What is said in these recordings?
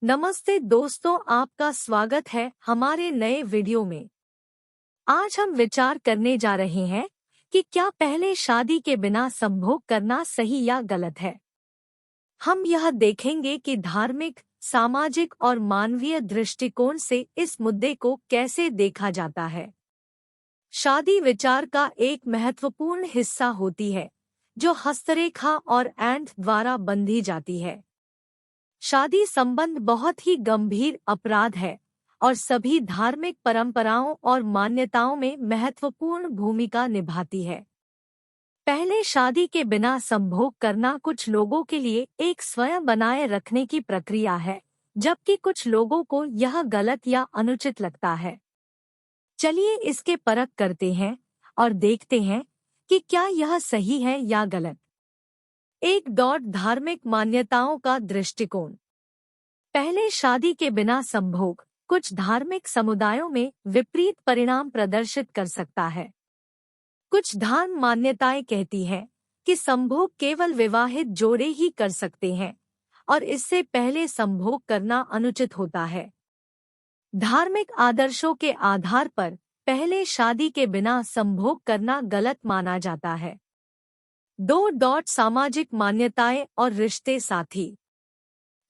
नमस्ते दोस्तों, आपका स्वागत है हमारे नए वीडियो में। आज हम विचार करने जा रहे हैं कि क्या पहले शादी के बिना संभोग करना सही या गलत है। हम यह देखेंगे कि धार्मिक, सामाजिक और मानवीय दृष्टिकोण से इस मुद्दे को कैसे देखा जाता है। शादी विचार का एक महत्वपूर्ण हिस्सा होती है, जो हस्तरेखा और ऐंठ द्वारा बंधी जाती है। शादी संबंध बहुत ही गंभीर अपराध है और सभी धार्मिक परंपराओं और मान्यताओं में महत्वपूर्ण भूमिका निभाती है। पहले शादी के बिना संभोग करना कुछ लोगों के लिए एक स्वयं बनाए रखने की प्रक्रिया है, जबकि कुछ लोगों को यह गलत या अनुचित लगता है। चलिए इसके परख करते हैं और देखते हैं कि क्या यह सही है या गलत। धार्मिक मान्यताओं का दृष्टिकोण। पहले शादी के बिना संभोग कुछ धार्मिक समुदायों में विपरीत परिणाम प्रदर्शित कर सकता है। कुछ धर्म मान्यताएं कहती हैं कि संभोग केवल विवाहित जोड़े ही कर सकते हैं और इससे पहले संभोग करना अनुचित होता है। धार्मिक आदर्शों के आधार पर पहले शादी के बिना संभोग करना गलत माना जाता है। सामाजिक मान्यताएं और रिश्ते साथी।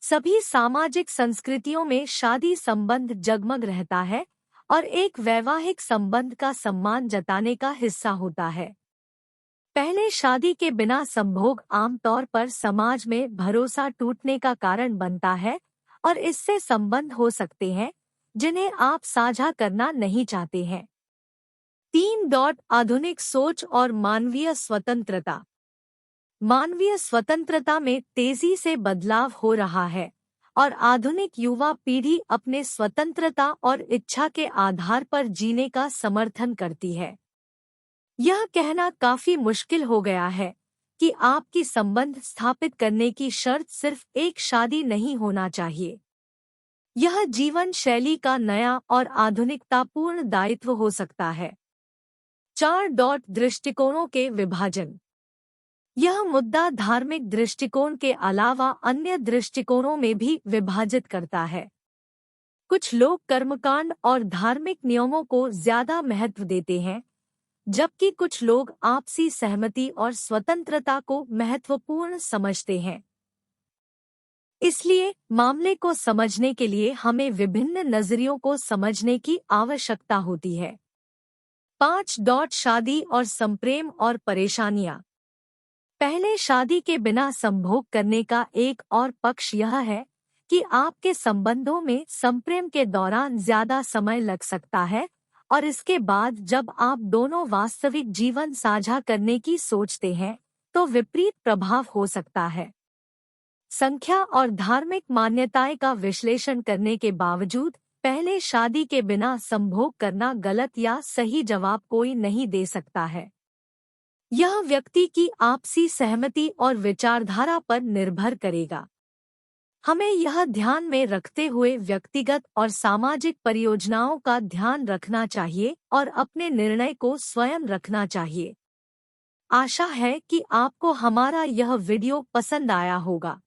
सभी सामाजिक संस्कृतियों में शादी संबंध जगमग रहता है और एक वैवाहिक संबंध का सम्मान जताने का हिस्सा होता है। पहले शादी के बिना संभोग आमतौर पर समाज में भरोसा टूटने का कारण बनता है और इससे संबंध हो सकते हैं जिन्हें आप साझा करना नहीं चाहते हैं। आधुनिक सोच और मानवीय स्वतंत्रता। मानवीय स्वतंत्रता में तेजी से बदलाव हो रहा है और आधुनिक युवा पीढ़ी अपने स्वतंत्रता और इच्छा के आधार पर जीने का समर्थन करती है। यह कहना काफी मुश्किल हो गया है कि आपकी संबंध स्थापित करने की शर्त सिर्फ एक शादी नहीं होना चाहिए। यह जीवन शैली का नया और आधुनिकतापूर्ण दायित्व हो सकता है। दृष्टिकोणों के विभाजन। यह मुद्दा धार्मिक दृष्टिकोण के अलावा अन्य दृष्टिकोणों में भी विभाजित करता है। कुछ लोग कर्मकांड और धार्मिक नियमों को ज्यादा महत्व देते हैं, जबकि कुछ लोग आपसी सहमति और स्वतंत्रता को महत्वपूर्ण समझते हैं। इसलिए मामले को समझने के लिए हमें विभिन्न नजरियों को समझने की आवश्यकता होती है। शादी और संप्रेम और परेशानियां। पहले शादी के बिना संभोग करने का एक और पक्ष यह है कि आपके संबंधों में संप्रेम के दौरान ज्यादा समय लग सकता है और इसके बाद जब आप दोनों वास्तविक जीवन साझा करने की सोचते हैं तो विपरीत प्रभाव हो सकता है। संख्या और धार्मिक मान्यताएं का विश्लेषण करने के बावजूद पहले शादी के बिना संभोग करना गलत या सही जवाब कोई नहीं दे सकता है। यह व्यक्ति की आपसी सहमति और विचारधारा पर निर्भर करेगा। हमें यह ध्यान में रखते हुए व्यक्तिगत और सामाजिक परियोजनाओं का ध्यान रखना चाहिए और अपने निर्णय को स्वयं रखना चाहिए। आशा है कि आपको हमारा यह वीडियो पसंद आया होगा।